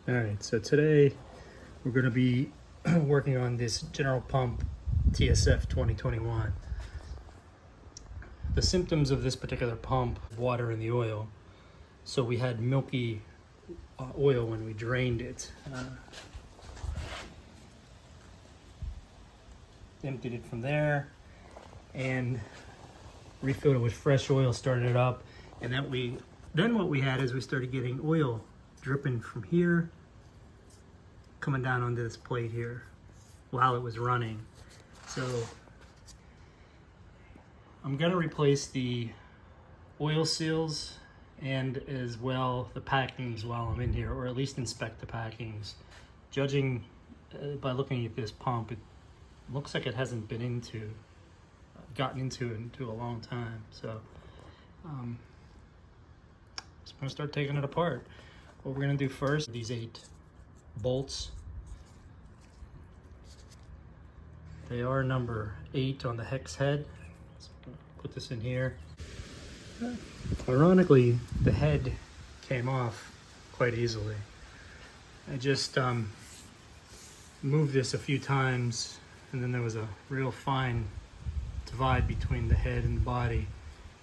All right, so today we're going to be working on this General Pump tsf2021. The symptoms of this particular pump, water in the oil. So we had milky oil when we drained it. Emptied it from there and refilled it with fresh oil, started it up, and then what we had is we started getting oil dripping from here coming down onto this plate here while it was running. So I'm gonna replace the oil seals and as well the packings while I'm in here, or at least inspect the packings. Judging by looking at this pump, it looks like it hasn't been gotten into a long time. So I'm gonna start taking it apart. What we're gonna do first, these 8 bolts. They are number 8 on the hex head. So put this in here. Ironically, the head came off quite easily. I just moved this a few times, and then there was a real fine divide between the head and the body,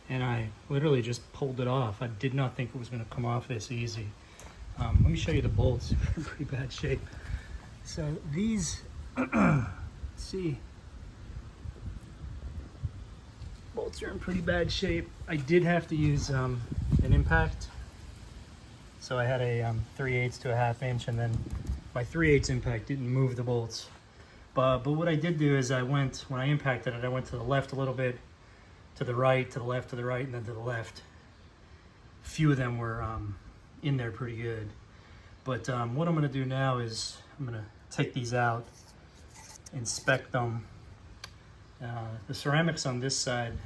and I literally just pulled it off. I did not think it was going to come off this easy. Let me show you the bolts. They're in pretty bad shape. So these, let's see, bolts are in pretty bad shape. I did have to use an impact. So I had a 3/8 to a 1/2 inch, and then my 3/8 impact didn't move the bolts. But what I did do is when I impacted it, I went to the left a little bit, to the right, to the left, to the right, and then to the left. A few of them were in there pretty good. But what I'm gonna do now is I'm gonna take these out, inspect them. The ceramics on this side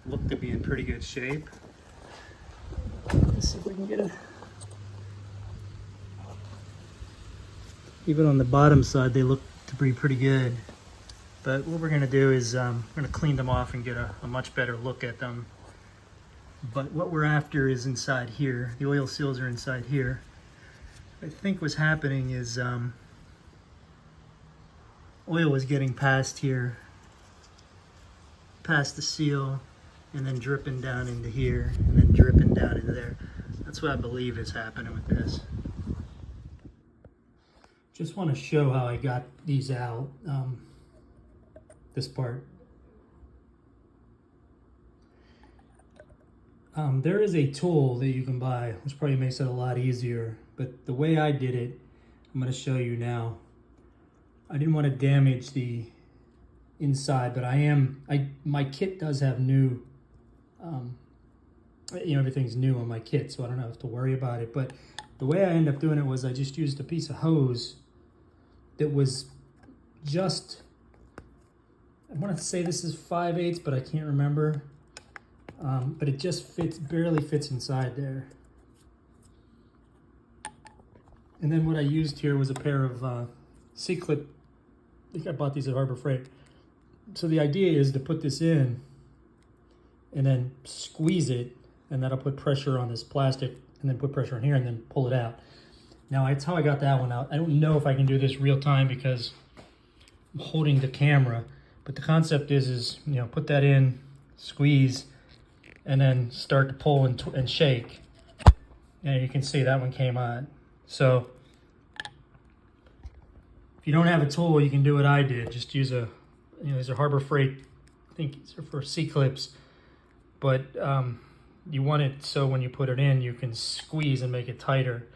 look to be in pretty good shape. Let's see if we can get it. Even on the bottom side, they look to be pretty good. But what we're gonna do is we're gonna clean them off and get a much better look at them. But what we're after is inside here. The oil seals are inside here. I think what's happening is oil was getting past here, past the seal, and then dripping down into here, and then dripping down into there. That's what I believe is happening with this. Just want to show how I got these out, this part. There is a tool that you can buy, which probably makes it a lot easier, but the way I did it, I'm going to show you now. I didn't want to damage the inside, but my kit does have new, everything's new on my kit, so I don't have to worry about it. But the way I ended up doing it was I just used a piece of hose that was just, I want to say this is 5/8, but I can't remember. But it just barely fits inside there. And then what I used here was a pair of C-clip. I think I bought these at Harbor Freight. So the idea is to put this in and then squeeze it, and that'll put pressure on this plastic, and then put pressure in here and then pull it out. Now that's how I got that one out. I don't know if I can do this real time because I'm holding the camera, but the concept is put that in, squeeze, and then start to pull and shake. And you can see that one came on. So if you don't have a tool, you can do what I did. Just use these are Harbor Freight, I think these are for C-clips. But you want it so when you put it in, you can squeeze and make it tighter.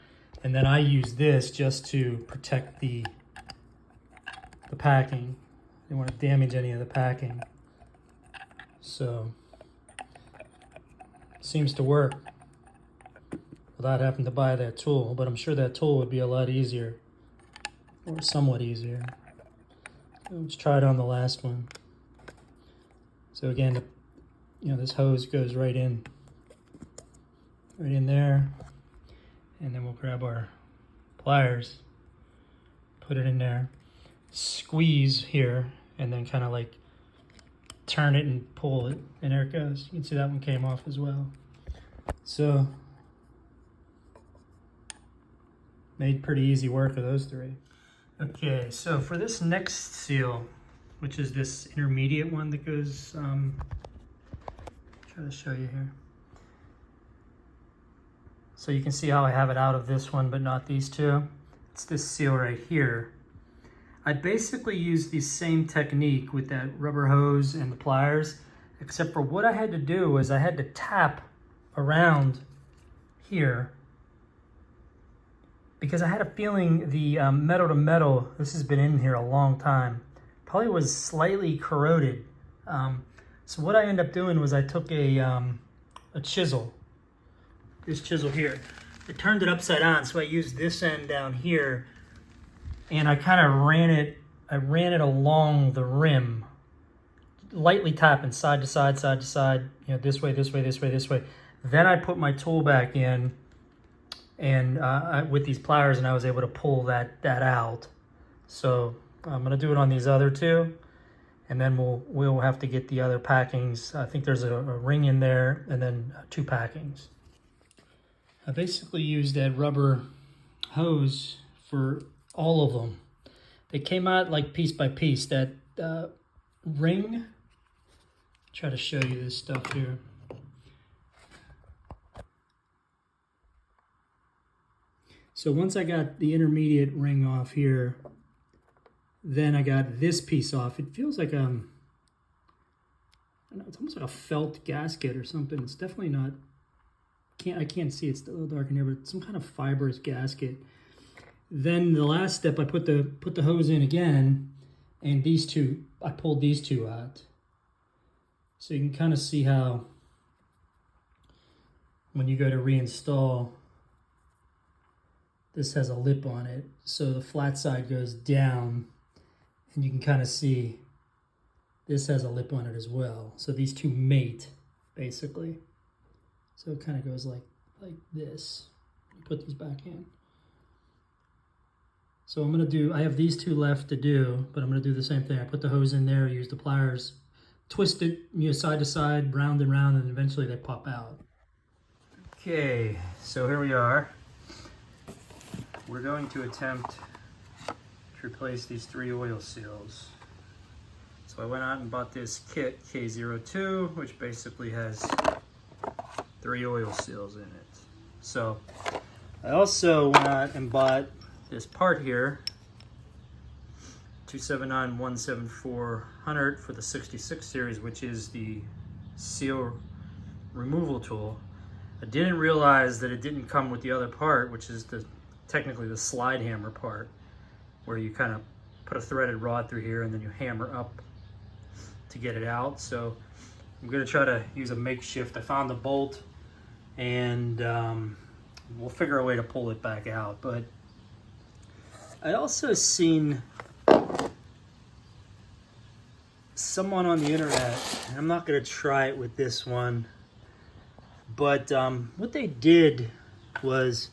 And then I use this just to protect the packing. You don't want to damage any of the packing. So seems to work without having to buy that tool, but I'm sure that tool would be a lot easier, or somewhat easier. Let's try it on the last one. So again, this hose goes right in there, and then we'll grab our pliers, put it in there, squeeze here, and then kind of like turn it and pull it, and there it goes. You can see that one came off as well. So made pretty easy work of those three. Okay, so for this next seal, which is this intermediate one that goes, try to show you here. So you can see how I have it out of this one, but not these two. It's this seal right here. I basically used the same technique with that rubber hose and the pliers, except for what I had to do was I had to tap around here because I had a feeling the metal to metal, this has been in here a long time, probably was slightly corroded. So what I ended up doing was I took a chisel, this chisel here. I turned it upside down, so I used this end down here, and I kind of ran it along the rim, lightly tapping side to side, you know, this way, this way, this way, this way. Then I put my tool back in, and with these pliers, and I was able to pull that out. So I'm gonna do it on these other two, and then we'll have to get the other packings. I think there's a ring in there, and then 2 packings. I basically used that rubber hose for all of them. They came out like piece by piece. That ring, try to show you this stuff here. So once I got the intermediate ring off here, then I got this piece off. It feels like I don't know, it's almost like a felt gasket or something. It's definitely not, I can't see, it's a little dark in here, but it's some kind of fibrous gasket. Then the last step, I put the hose in again, and these two, I pulled these two out. So you can kind of see how when you go to reinstall, this has a lip on it. So the flat side goes down, and you can kind of see this has a lip on it as well. So these two mate, basically. So it kind of goes like this. You put these back in. So I'm gonna do, I have these two left to do, but I'm gonna do the same thing. I put the hose in there, use the pliers, twist it, you know, side to side, round and round, and eventually they pop out. Okay, so here we are. We're going to attempt to replace these 3 oil seals. So I went out and bought this kit, K02, which basically has 3 oil seals in it. So I also went out and bought this part here, 279-17400 for the 66 series, which is the seal removal tool. I didn't realize that it didn't come with the other part, which is technically the slide hammer part, where you kind of put a threaded rod through here and then you hammer up to get it out. So I'm going to try to use a makeshift. I found the bolt, and we'll figure a way to pull it back out. But I also seen someone on the internet, and I'm not going to try it with this one, but what they did was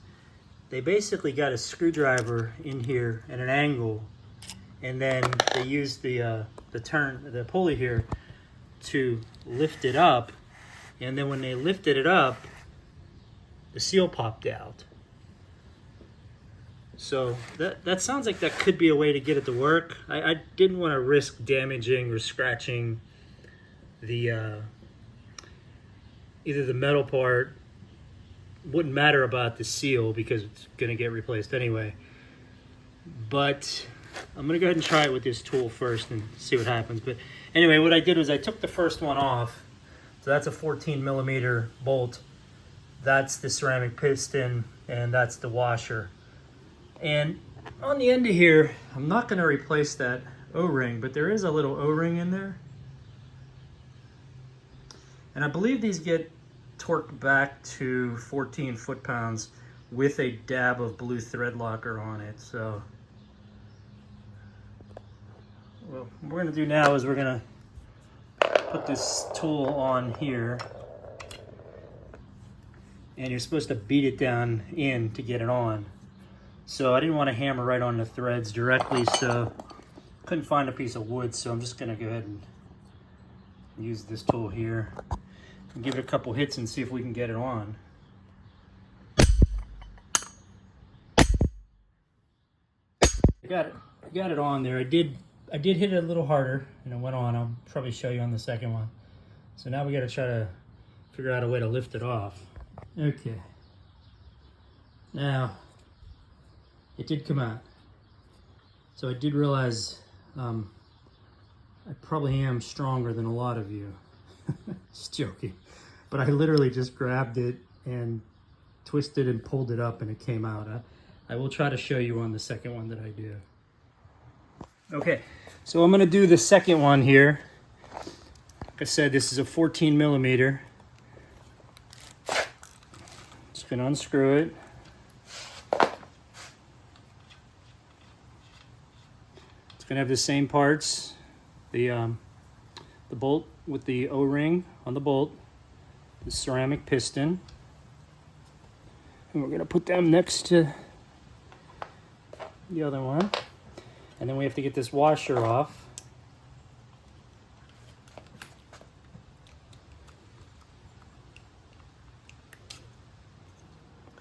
they basically got a screwdriver in here at an angle, and then they used the pulley here to lift it up, and then when they lifted it up, the seal popped out. So that sounds like that could be a way to get it to work. I didn't want to risk damaging or scratching the either the metal part. Wouldn't matter about the seal because it's going to get replaced anyway. But I'm going to go ahead and try it with this tool first and see what happens. But anyway, what I did was I took the first one off. So that's a 14mm bolt. That's the ceramic piston, and that's the washer. And on the end of here, I'm not going to replace that O-ring, but there is a little O-ring in there. And I believe these get torqued back to 14 foot-pounds with a dab of blue thread locker on it. So what we're going to do now is we're going to put this tool on here, and you're supposed to beat it down in to get it on. So I didn't want to hammer right on the threads directly, so couldn't find a piece of wood, so I'm just going to go ahead and use this tool here and give it a couple hits and see if we can get it on. I got it on there. I did hit it a little harder and it went on. I'll probably show you on the second one. So now we got to try to figure out a way to lift it off. Okay. Now, it did come out. So I did realize I probably am stronger than a lot of you. Just joking. But I literally just grabbed it and twisted and pulled it up and it came out. I will try to show you on the second one that I do. Okay, so I'm gonna do the second one here. Like I said, this is a 14 millimeter. Just gonna unscrew it. It's gonna have the same parts. The bolt with the O-ring on the bolt, the ceramic piston. And we're gonna put them next to the other one. And then we have to get this washer off.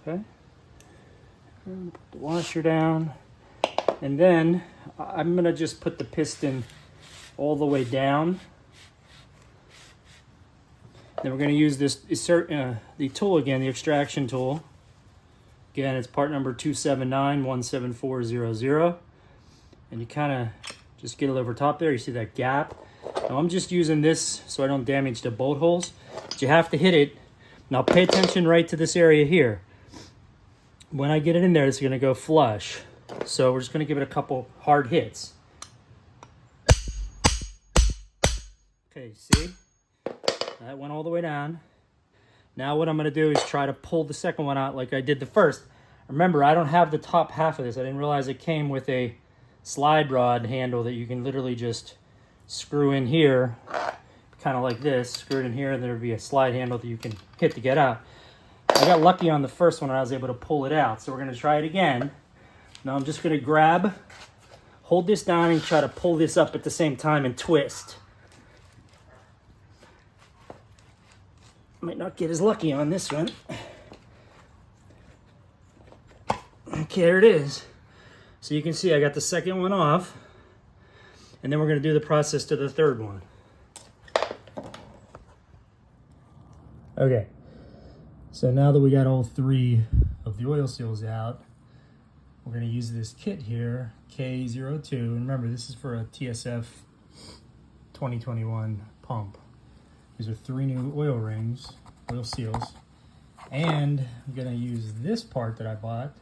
Okay. And put the washer down. And then I'm gonna just put the piston all the way down. Then we're gonna use this the tool again, the extraction tool. Again, it's part number 279-17400. And you kind of just get it over top there. You see that gap? Now I'm just using this so I don't damage the bolt holes. But you have to hit it. Now pay attention right to this area here. When I get it in there, it's gonna go flush. So we're just gonna give it a couple hard hits. Okay, see? That went all the way down. Now what I'm gonna do is try to pull the second one out like I did the first. Remember, I don't have the top half of this. I didn't realize it came with a slide rod handle that you can literally just screw in here, kind of like this, screw it in here, and there'll be a slide handle that you can hit to get out. I got lucky on the first one, I was able to pull it out. So we're gonna try it again. Now I'm just gonna hold this down and try to pull this up at the same time and twist. Might not get as lucky on this one. Okay, there it is. So you can see I got the second one off, and then we're gonna do the process to the third one. Okay, so now that we got all three of the oil seals out, we're gonna use this kit here, K02, and remember this is for a tsf2021 pump. These are 3 new oil rings, oil seals, and I'm gonna use this part that I bought,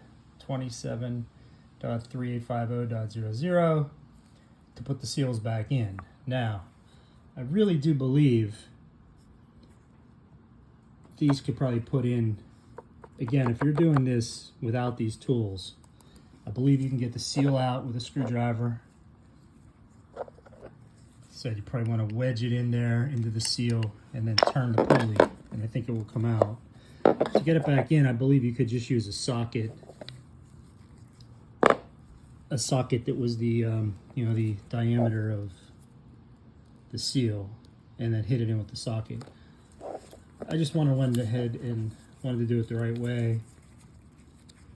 27.3850.00, to put the seals back in. Now, I really do believe these could probably put in, again, if you're doing this without these tools, I believe you can get the seal out with a screwdriver. So you probably want to wedge it in there into the seal and then turn the pulley, and I think it will come out. To get it back in, I believe you could just use a socket that was the the diameter of the seal, and then hit it in with the socket. I just went ahead and wanted to do it the right way,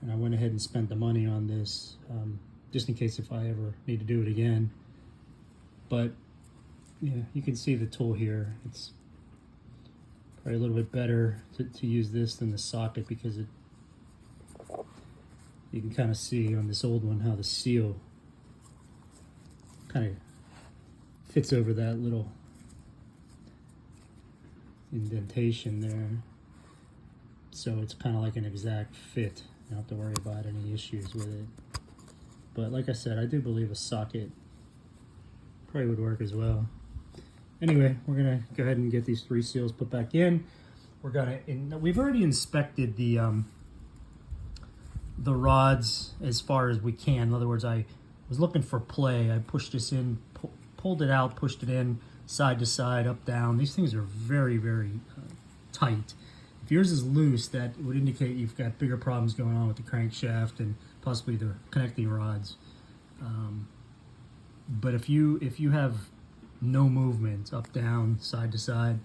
and I went ahead and spent the money on this just in case if I ever need to do it again. But yeah, you can see the tool here. It's probably a little bit better to use this than the socket, because you can kind of see on this old one how the seal kind of fits over that little indentation there. So it's kind of like an exact fit. You don't have to worry about any issues with it. But like I said, I do believe a socket probably would work as well. Anyway, we're gonna go ahead and get these 3 seals put back in. We've already inspected the rods as far as we can. In other words, I was looking for play. I pushed this in, pulled it out, pushed it in, side to side, up, down. These things are very, very tight. If yours is loose, that would indicate you've got bigger problems going on with the crankshaft and possibly the connecting rods. But if you have no movement, up, down, side to side,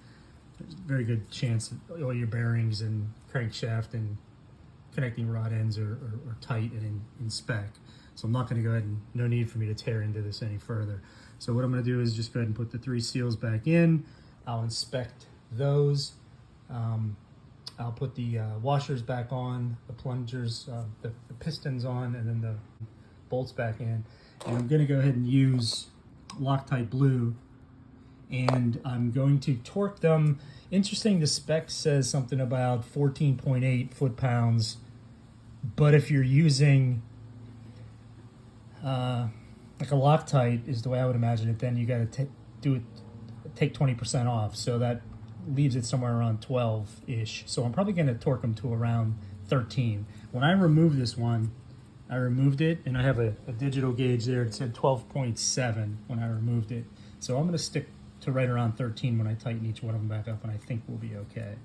there's a very good chance that all your bearings and crankshaft and connecting rod ends are tight and in spec. So I'm not going to go ahead and, no need for me to tear into this any further. So what I'm going to do is just go ahead and put the 3 seals back in. I'll inspect those. I'll put the washers back on, the plungers, the pistons on, and then the bolts back in. And I'm going to go ahead and use Loctite Blue, and I'm going to torque them. Interesting, the spec says something about 14.8 foot-pounds, but if you're using like a Loctite is the way I would imagine it, then you got to take 20% off, so that leaves it somewhere around 12-ish. So I'm probably going to torque them to around 13. When I removed this one, I removed it, and I have a digital gauge there. It said 12.7 when I removed it. So I'm going to stick to right around 13 when I tighten each one of them back up, and I think we'll be okay.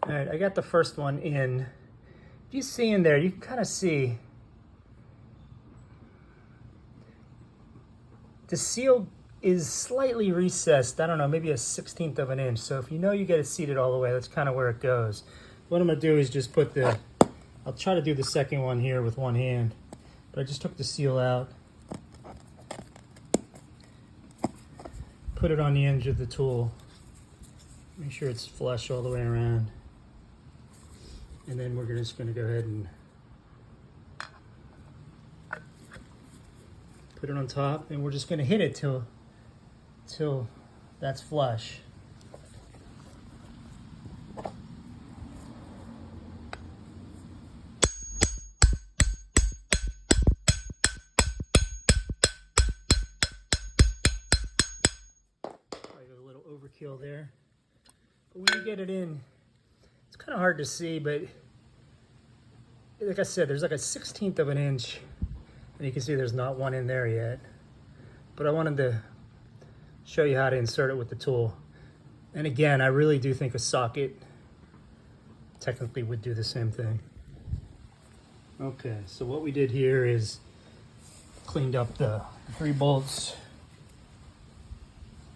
All right, I got the first one in. If you see in there, you can kind of see the seal is slightly recessed. I don't know, maybe a 1/16 of an inch. So if you know you get it seated all the way, that's kind of where it goes. What I'm going to do is just put the, I'll try to do the second one here with one hand, but I just took the seal out, put it on the edge of the tool, make sure it's flush all the way around, and then we're just going to go ahead and put it on top, and we're just going to hit it till that's flush. Probably a little overkill there, but when you get it in, it's kind of hard to see, but like I said, there's like a 1/16 of an inch, and you can see there's not one in there yet. But I wanted to show you how to insert it with the tool. And again, I really do think a socket technically would do the same thing. Okay, so what we did here is cleaned up the 3 bolts,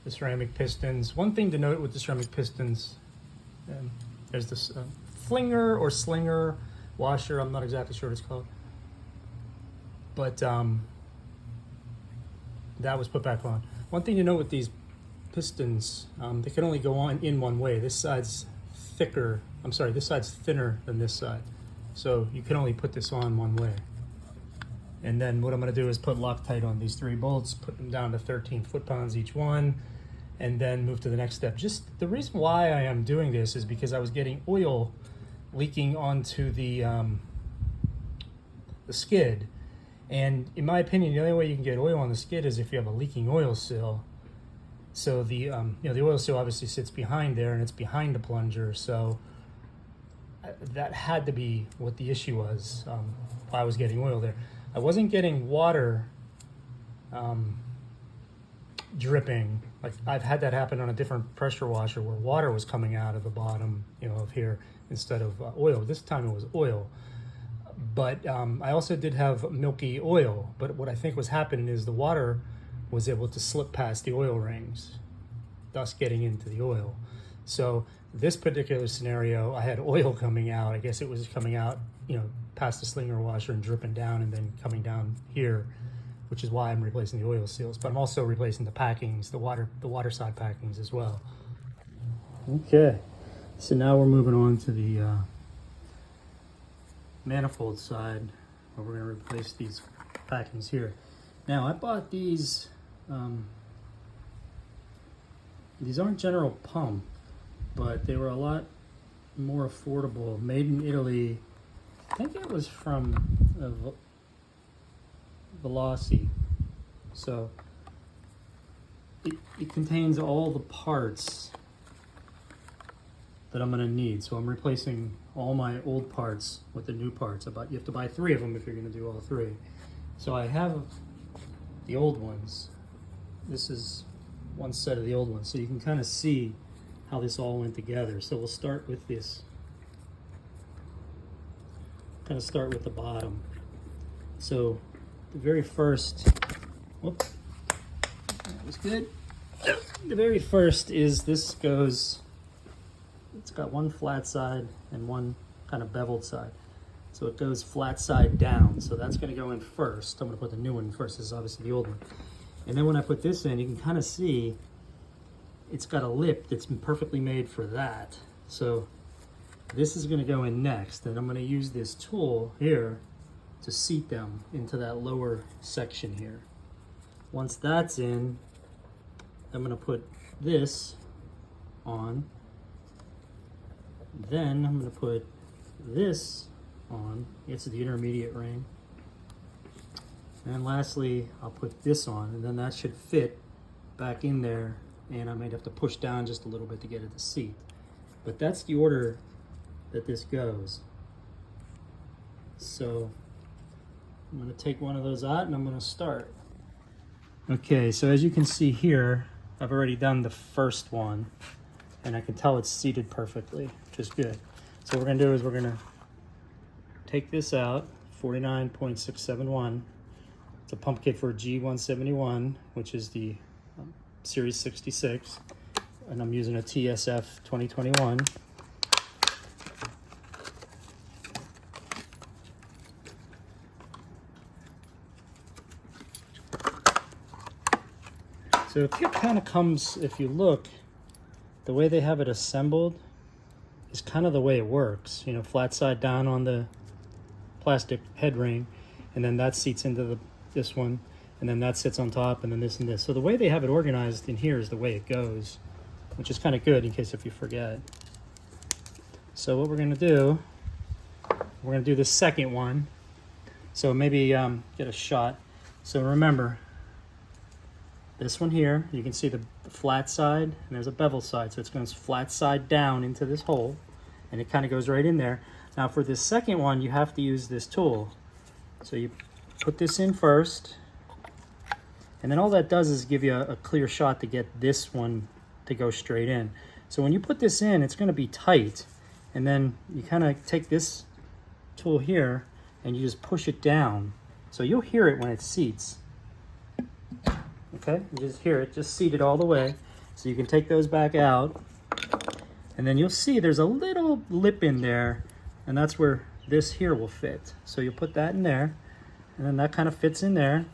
the ceramic pistons. One thing to note with the ceramic pistons, there's this flinger or slinger washer, I'm not exactly sure what it's called, but that was put back on. One thing to note with these pistons, they can only go on in one way. This side's thicker, I'm sorry, this side's thinner than this side. So you can only put this on one way. And then what I'm gonna do is put Loctite on these 3 bolts, put them down to 13 foot-pounds each one, and then move to the next step. Just the reason why I am doing this is because I was getting oil leaking onto the skid. And in my opinion, the only way you can get oil on the skid is if you have a leaking oil seal. So the you know, the oil seal obviously sits behind there, and it's behind the plunger. So that had to be what the issue was. Why I was getting oil there. I wasn't getting water dripping. Like I've had that happen on a different pressure washer where water was coming out of the bottom, you know, of here instead of oil. This time it was oil. But I also did have milky oil, but what I think was happening is the water was able to slip past the oil rings, thus getting into the oil. So this particular scenario, I had oil coming out. I guess it was coming out, you know, past the slinger washer and dripping down and then coming down here, which is why I'm replacing the oil seals. But I'm also replacing the packings, the water side packings as well. Okay, so now we're moving on to the manifold side, where we're going to replace these packings here. Now I bought these aren't General Pump, but they were a lot more affordable, made in Italy. I think it was from Velocity. So it contains all the parts that I'm going to need. So I'm replacing all my old parts with the new parts. You have to buy 3 of them if you're going to do all 3. So I have the old ones. This is one set of the old ones. So you can kind of see how this all went together. So we'll start with this. Kind of start with the bottom. So the very first, whoops, that was good. The very first is this goes, it's got one flat side and one kind of beveled side. So it goes flat side down. So that's going to go in first. I'm going to put the new one in first. This is obviously the old one. And then when I put this in, you can kind of see it's got a lip that's been perfectly made for that. So this is going to go in next. And I'm going to use this tool here to seat them into that lower section here. Once that's in, I'm going to put this on. Then I'm going to put this on. It's the intermediate ring. And lastly, I'll put this on, and then that should fit back in there, and I might have to push down just a little bit to get it to seat. But that's the order that this goes. So I'm going to take one of those out and I'm going to start. Okay, so as you can see here, I've already done the first one, and I can tell it's seated perfectly, which is good. So what we're going to do is we're going to take this out, 49.671. It's a pump kit for G171, which is the Series 66, and I'm using a tsf2021. So the kit kind of comes, if you look, the way they have it assembled is kind of the way it works. You know, flat side down on the plastic head ring, and then that seats into this one, and then that sits on top, and then this and this. So the way they have it organized in here is the way it goes, which is kind of good in case if you forget. So what we're going to do, we're going to do the second one. So maybe get a shot. So remember, this one here, you can see the flat side, and there's a bevel side. So it's going flat side down into this hole, and it kind of goes right in there. Now for this second one, you have to use this tool. So you put this in first, and then all that does is give you a clear shot to get this one to go straight in. So when you put this in, it's going to be tight, and then you kind of take this tool here and you just push it down. So you'll hear it when it seats. Okay, you just hear it, just seat it all the way. So you can take those back out, and then you'll see there's a little lip in there, and that's where this here will fit. So you'll put that in there, and then that kind of fits in there.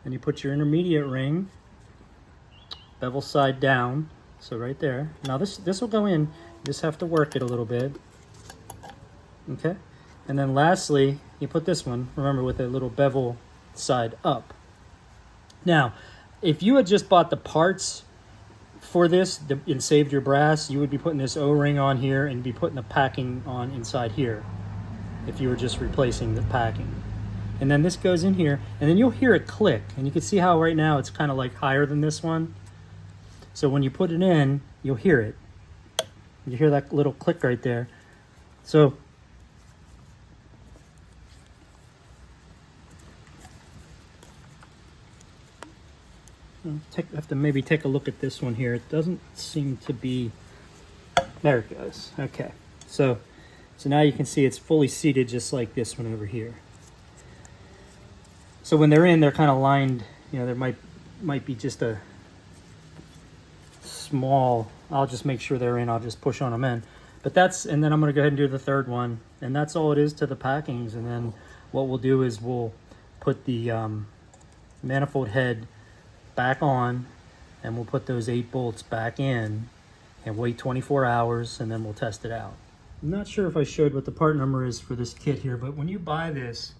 And you put your intermediate ring, bevel side down, so right there. Now this will go in, you just have to work it a little bit. Okay, and then lastly, you put this one, remember, with a little bevel side up. Now, if you had just bought the parts for this and saved your brass, you would be putting this O-ring on here and be putting the packing on inside here if you were just replacing the packing. And then this goes in here, and then you'll hear it click. And you can see how right now it's kind of like higher than this one. So when you put it in, you'll hear it. You hear that little click right there. So have to maybe take a look at this one here. It doesn't seem to be, there it goes. Okay, so now you can see it's fully seated just like this one over here. So when they're in, they're kind of lined, you know, there might be just a small, I'll just make sure they're in, I'll just push on them in. But that's, and then I'm gonna go ahead and do the third one, and that's all it is to the packings. And then what we'll do is we'll put the manifold head back on, and we'll put those 8 bolts back in and wait 24 hours, and then we'll test it out. I'm not sure if I showed what the part number is for this kit here, but when you buy this,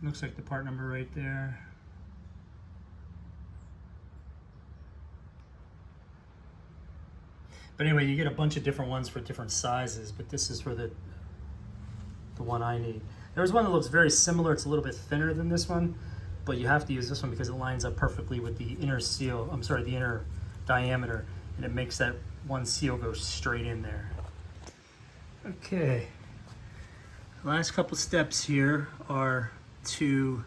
looks like the part number right there. But anyway, you get a bunch of different ones for different sizes, but this is for the one I need. There's one that looks very similar. It's a little bit thinner than this one, but you have to use this one because it lines up perfectly with the inner seal, the inner diameter, and it makes that one seal go straight in there. Okay, last couple steps here are to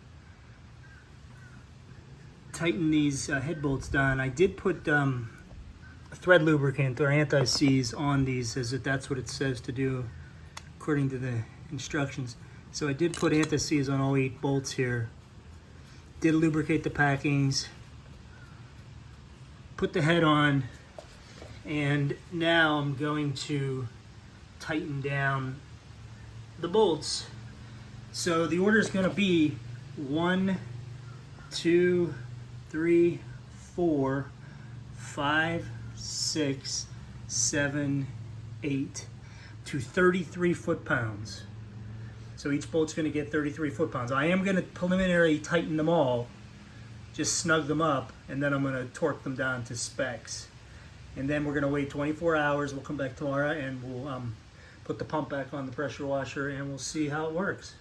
tighten these head bolts down. I did put thread lubricant or anti-seize on these, as that's what it says to do according to the instructions. So I did put anti-seize on all 8 bolts here. Did lubricate the packings, put the head on, and now I'm going to tighten down the bolts. So the order is going to be 1, 2, 3, 4, 5, 6, 7, 8 to 33 foot-pounds. So each bolt's going to get 33 foot-pounds. I am going to preliminarily tighten them all, just snug them up, and then I'm going to torque them down to specs. And then we're going to wait 24 hours. We'll come back tomorrow and we'll put the pump back on the pressure washer and we'll see how it works.